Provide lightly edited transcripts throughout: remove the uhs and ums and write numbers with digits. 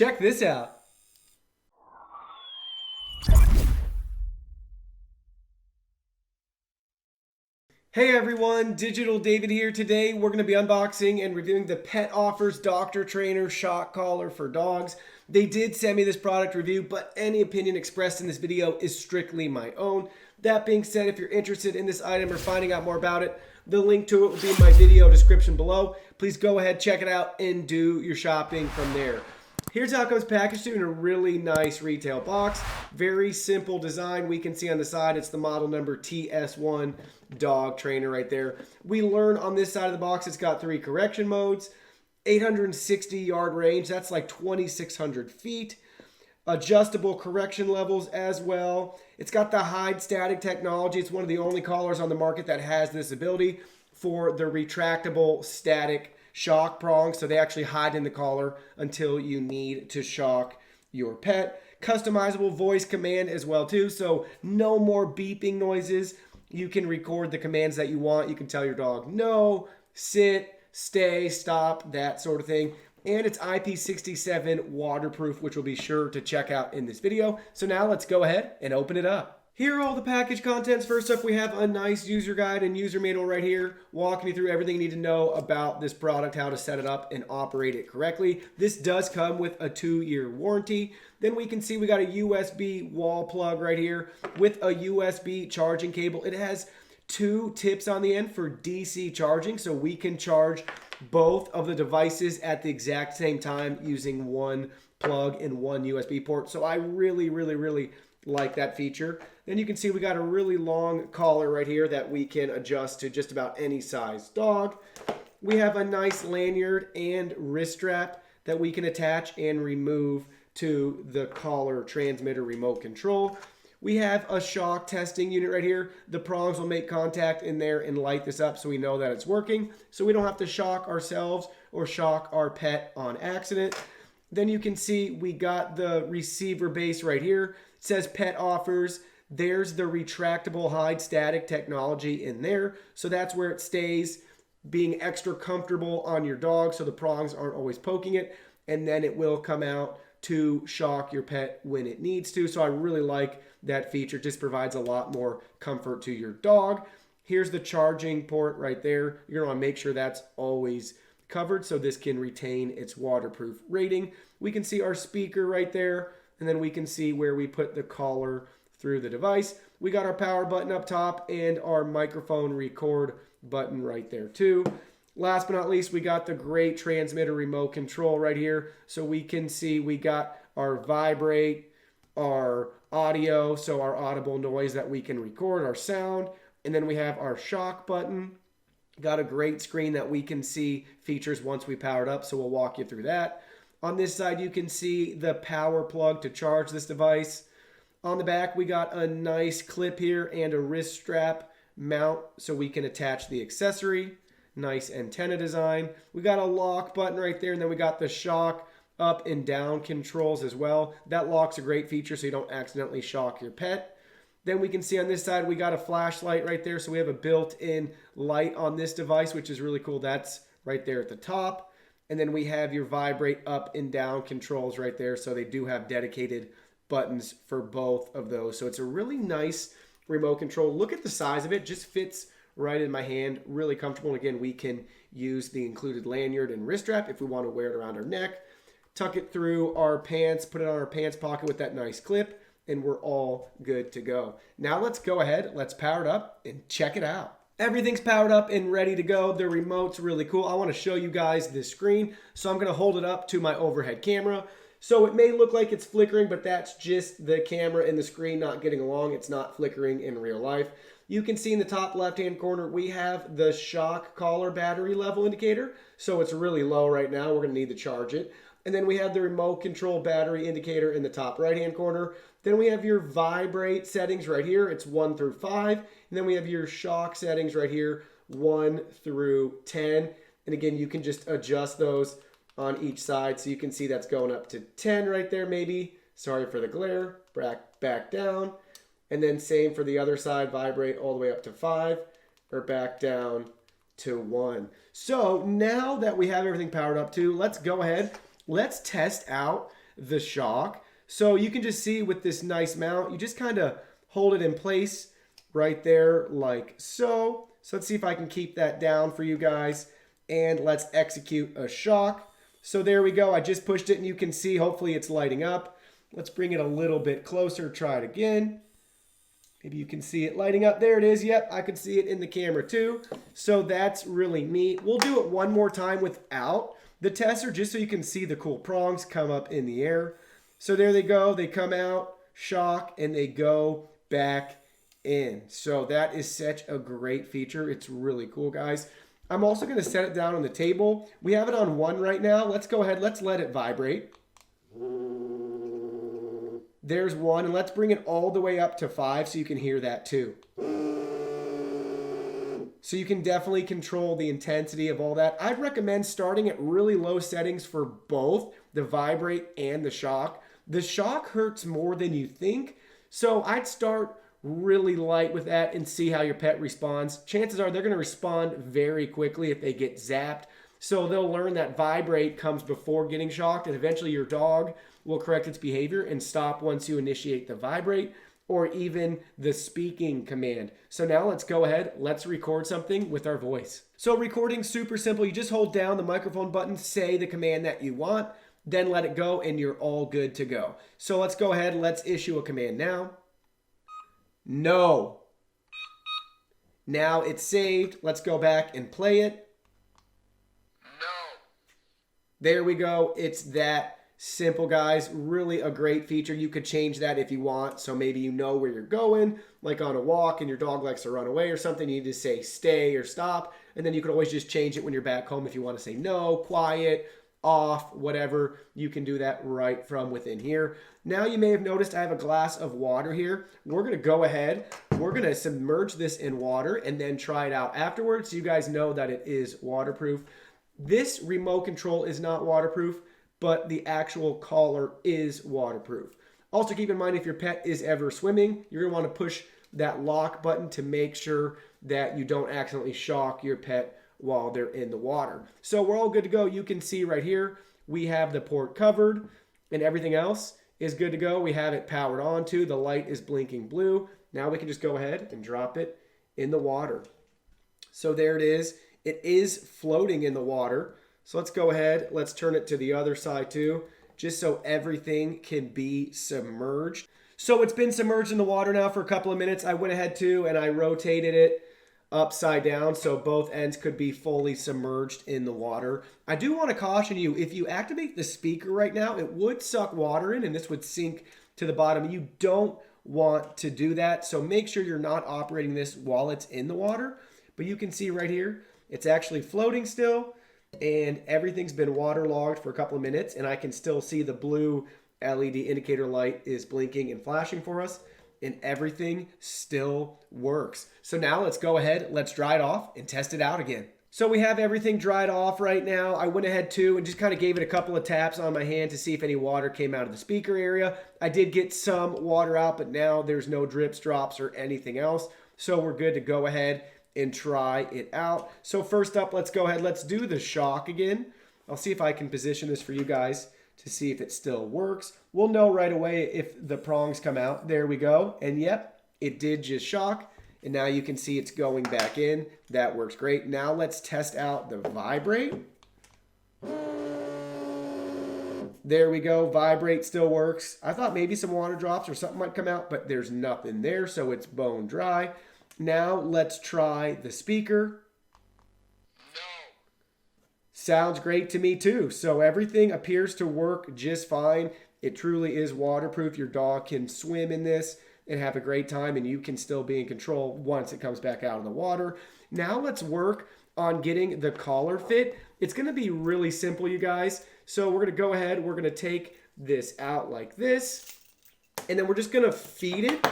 Check this out. Hey everyone, Digital David here. Today we're going to be unboxing and reviewing the Petoffers Dr.Trainer shock collar for dogs. They did send me this product review, but any opinion expressed in this video is strictly my own. That being said, if you're interested in this item or finding out more about it, the link to it will be in my video description below. Please go ahead, check it out, and do your shopping from there. Here's how it comes packaged in a really nice retail box. Very simple design. We can see on the side, it's the model number TS1 dog trainer right there. We learn on this side of the box, it's got 3 correction modes, 860 yard range. That's like 2,600 feet. Adjustable correction levels as well. It's got the HideStatic technology. It's one of the only collars on the market that has this ability for the retractable static shock prongs, so they actually hide in the collar until you need to shock your pet. Customizable voice command as well too, so no more beeping noises. You can record the commands that you want. You can tell your dog no, sit, stay, stop, that sort of thing. And it's IP67 waterproof, which we'll be sure to check out in this video. So now let's go ahead and open it up. Here are all the package contents. First up, we have a nice user guide and user manual right here, walking you through everything you need to know about this product, how to set it up and operate it correctly. This does come with a 2-year warranty. Then we can see we got a USB wall plug right here with a USB charging cable. It has 2 tips on the end for DC charging, so we can charge both of the devices at the exact same time using one plug and one USB port. So I really like that feature. Then you can see we got a really long collar right here that we can adjust to just about any size dog. We have a nice lanyard and wrist strap that we can attach and remove to the collar transmitter remote control. We have a shock testing unit right here. The prongs will make contact in there and light this up so we know that it's working, so we don't have to shock ourselves or shock our pet on accident. Then you can see we got the receiver base right here. It says Petoffers. There's the retractable HideStatic technology in there. So that's where it stays, being extra comfortable on your dog so the prongs aren't always poking it. And then it will come out to shock your pet when it needs to. So I really like that feature. It just provides a lot more comfort to your dog. Here's the charging port right there. You're going to want to make sure that's always covered so this can retain its waterproof rating. We can see our speaker right there, and then we can see where we put the collar through the device. We got our power button up top and our microphone record button right there too. Last but not least, we got the great transmitter remote control right here. So we can see we got our vibrate, our audio, so our audible noise that we can record, our sound, and then we have our shock button. Got a great screen that we can see features once we power it up, so we'll walk you through that. On this side, you can see the power plug to charge this device. On the back, we got a nice clip here and a wrist strap mount so we can attach the accessory. Nice antenna design. We got a lock button right there, and then we got the shock up and down controls as well. That lock's a great feature so you don't accidentally shock your pet. Then we can see on this side, we got a flashlight right there. So we have a built-in light on this device, which is really cool. That's right there at the top. And then we have your vibrate up and down controls right there. So they do have dedicated buttons for both of those. So it's a really nice remote control. Look at the size of it. Just fits right in my hand. Really comfortable. And again, we can use the included lanyard and wrist strap if we want to wear it around our neck. Tuck it through our pants, put it on our pants pocket with that nice clip, and we're all good to go. Now let's go ahead, let's power it up and check it out. Everything's powered up and ready to go. The remote's really cool. I want to show you guys this screen, so I'm going to hold it up to my overhead camera. So it may look like it's flickering, but that's just the camera and the screen not getting along. It's not flickering in real life. You can see in the top left-hand corner, we have the shock collar battery level indicator. So it's really low right now. We're going to need to charge it. And then we have the remote control battery indicator in the top right-hand corner. Then we have your vibrate settings right here. It's 1 through 5. And then we have your shock settings right here, 1 through 10. And again, you can just adjust those on each side. So you can see that's going up to 10 right there maybe. Sorry for the glare. Back down. And then same for the other side, vibrate all the way up to 5 or back down to 1. So now that we have everything powered up to, let's go ahead. Let's test out the shock. So you can just see with this nice mount, you just kind of hold it in place right there like so. So let's see if I can keep that down for you guys. And let's execute a shock. So there we go. I just pushed it and you can see, hopefully it's lighting up. Let's bring it a little bit closer. Try it again. Maybe you can see it lighting up. There it is. Yep, I can see it in the camera too. So that's really neat. We'll do it one more time without the tester just so you can see the cool prongs come up in the air. So there they go. They come out, shock, and they go back in. So that is such a great feature. It's really cool, guys. I'm also going to set it down on the table. We have it on 1 right now. Let's go ahead. Let's let it vibrate. There's 1, and let's bring it all the way up to 5 so you can hear that too. So you can definitely control the intensity of all that. I'd recommend starting at really low settings for both the vibrate and the shock. The shock hurts more than you think, so I'd start really light with that and see how your pet responds. Chances are they're going to respond very quickly if they get zapped. So they'll learn that vibrate comes before getting shocked, and eventually your dog will correct its behavior and stop once you initiate the vibrate or even the speaking command. So now let's go ahead, let's record something with our voice. So recording's super simple. You just hold down the microphone button, say the command that you want, then let it go, and you're all good to go. So let's go ahead, let's issue a command now. No. Now it's saved. Let's go back and play it. No. There we go. It's that simple, guys. Really a great feature. You could change that if you want. So maybe you know where you're going, like on a walk, and your dog likes to run away or something. You need to say stay or stop. And then you can always just change it when you're back home if you want to say no, quiet, off, whatever. You can do that right from within here. Now you may have noticed I have a glass of water here. We're going to go ahead. We're going to submerge this in water and then try it out afterwards so you guys know that it is waterproof. This remote control is not waterproof, but the actual collar is waterproof. Also keep in mind if your pet is ever swimming, you're going to want to push that lock button to make sure that you don't accidentally shock your pet while they're in the water. So we're all good to go. You can see right here, we have the port covered and everything else is good to go. We have it powered on too. The light is blinking blue. Now we can just go ahead and drop it in the water. So there it is. It is floating in the water. So let's go ahead. Let's turn it to the other side too, just so everything can be submerged. So it's been submerged in the water now for a couple of minutes. I went ahead too and I rotated it upside down so both ends could be fully submerged in the water. I do want to caution you, if you activate the speaker right now, it would suck water in and this would sink to the bottom. You don't want to do that, so make sure you're not operating this while it's in the water. But you can see right here, it's actually floating still and everything's been waterlogged for a couple of minutes, and I can still see the blue LED indicator light is blinking and flashing for us, and everything still works. So now let's go ahead, let's dry it off and test it out again. So we have everything dried off right now. I went ahead too and just kind of gave it a couple of taps on my hand to see if any water came out of the speaker area. I did get some water out, but now there's no drips, drops, or anything else. So we're good to go ahead and try it out. So first up, let's go ahead, let's do the shock again. I'll see if I can position this for you guys to see if it still works. We'll know right away if the prongs come out. There we go. And yep, it did just shock. And now you can see it's going back in. That works great. Now let's test out the vibrate. There we go. Vibrate still works. I thought maybe some water drops or something might come out, but there's nothing there, so it's bone dry. Now let's try the speaker. Sounds great to me too. So everything appears to work just fine. It truly is waterproof. Your dog can swim in this and have a great time, and you can still be in control once it comes back out of the water. Now let's work on getting the collar fit. It's going to be really simple, you guys. So we're going to go ahead. We're going to take this out like this, and then we're just going to feed it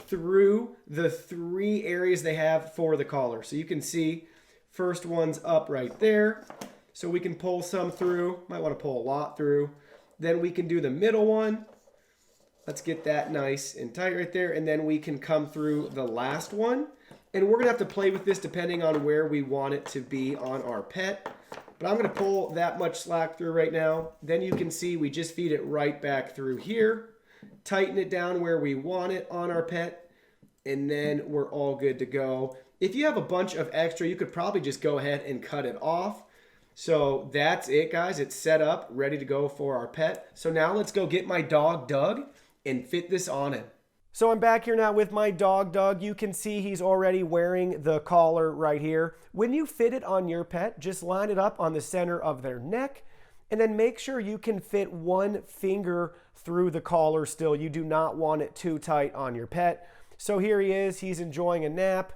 through the 3 areas they have for the collar. So you can see first one's up right there. So we can pull some through. Might want to pull a lot through. Then we can do the middle one. Let's get that nice and tight right there. And then we can come through the last one. And we're going to have to play with this depending on where we want it to be on our pet. But I'm going to pull that much slack through right now. Then you can see we just feed it right back through here. Tighten it down where we want it on our pet. And then we're all good to go. If you have a bunch of extra, you could probably just go ahead and cut it off. So that's it, guys. It's set up, ready to go for our pet. So now let's go get my dog, Doug, and fit this on him. So I'm back here now with my dog, Doug. You can see he's already wearing the collar right here. When you fit it on your pet, just line it up on the center of their neck, and then make sure you can fit one finger through the collar still. You do not want it too tight on your pet. So here he is. He's enjoying a nap.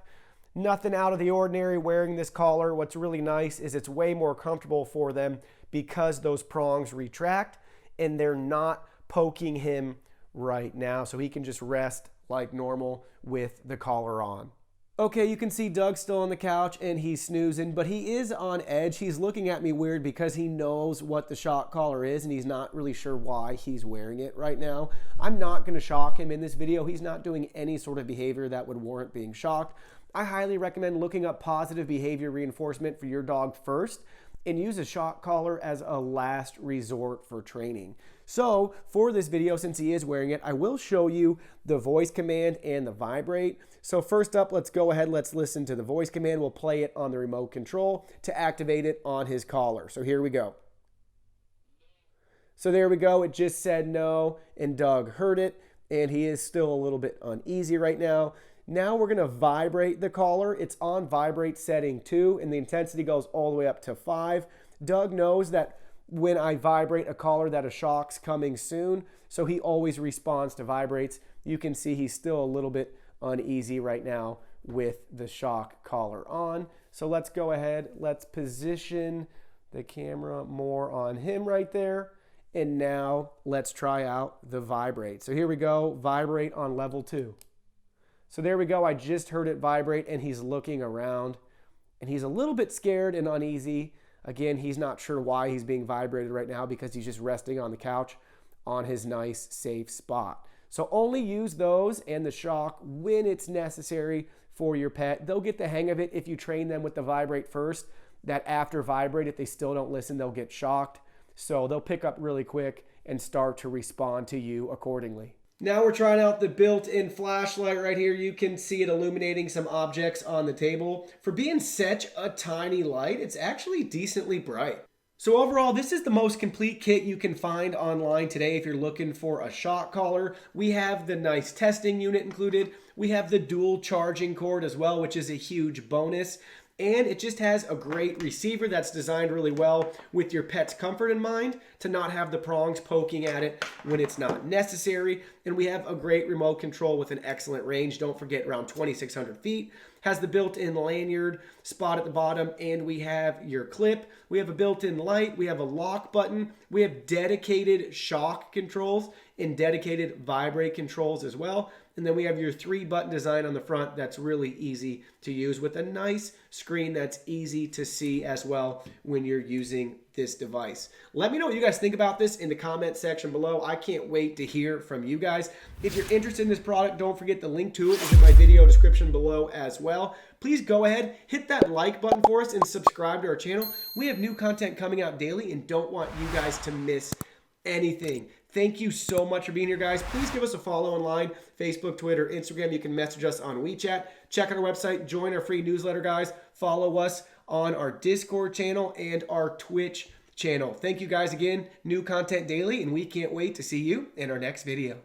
Nothing out of the ordinary wearing this collar. What's really nice is it's way more comfortable for them because those prongs retract and they're not poking him right now. So he can just rest like normal with the collar on. Okay, you can see Doug's still on the couch and he's snoozing, but he is on edge. He's looking at me weird because he knows what the shock collar is and he's not really sure why he's wearing it right now. I'm not going to shock him in this video. He's not doing any sort of behavior that would warrant being shocked. I highly recommend looking up positive behavior reinforcement for your dog first and use a shock collar as a last resort for training. So for this video, since he is wearing it, I will show you the voice command and the vibrate. So first up, let's go ahead, let's listen to the voice command. We'll play it on the remote control to activate it on his collar. So here we go. So there we go. It just said no, and Doug heard it, and he is still a little bit uneasy right now. Now we're going to vibrate the collar. It's on vibrate setting 2, and the intensity goes all the way up to 5. Doug knows that when I vibrate a collar that a shock's coming soon, so he always responds to vibrates. You can see he's still a little bit uneasy right now with the shock collar on. So let's go ahead. Let's position the camera more on him right there. And now let's try out the vibrate. So here we go, vibrate on level 2. So there we go. I just heard it vibrate and he's looking around and he's a little bit scared and uneasy. Again, he's not sure why he's being vibrated right now because he's just resting on the couch on his nice, safe spot. So only use those and the shock when it's necessary for your pet. They'll get the hang of it if you train them with the vibrate first, that after vibrate, if they still don't listen, they'll get shocked. So they'll pick up really quick and start to respond to you accordingly. Now we're trying out the built-in flashlight right here. You can see it illuminating some objects on the table. For being such a tiny light, it's actually decently bright. So overall, this is the most complete kit you can find online today if you're looking for a shock collar. We have the nice testing unit included. We have the dual charging cord as well, which is a huge bonus. And it just has a great receiver that's designed really well with your pet's comfort in mind to not have the prongs poking at it when it's not necessary. And we have a great remote control with an excellent range. Don't forget, around 2,600 feet. Has the built-in lanyard spot at the bottom, and we have your clip. We have a built-in light. We have a lock button. We have dedicated shock controls and dedicated vibrate controls as well. And then we have your 3-button design on the front that's really easy to use with a nice screen that's easy to see as well when you're using this device. Let me know what you guys think about this in the comment section below. I can't wait to hear from you guys. If you're interested in this product, don't forget the link to it is in my video description below as well. Please go ahead, hit that like button for us and subscribe to our channel. We have new content coming out daily and don't want you guys to miss anything. Thank you so much for being here, guys. Please give us a follow online, Facebook, Twitter, Instagram. You can message us on WeChat. Check out our website. Join our free newsletter, guys. Follow us on our Discord channel and our Twitch channel. Thank you guys again. New content daily, and we can't wait to see you in our next video.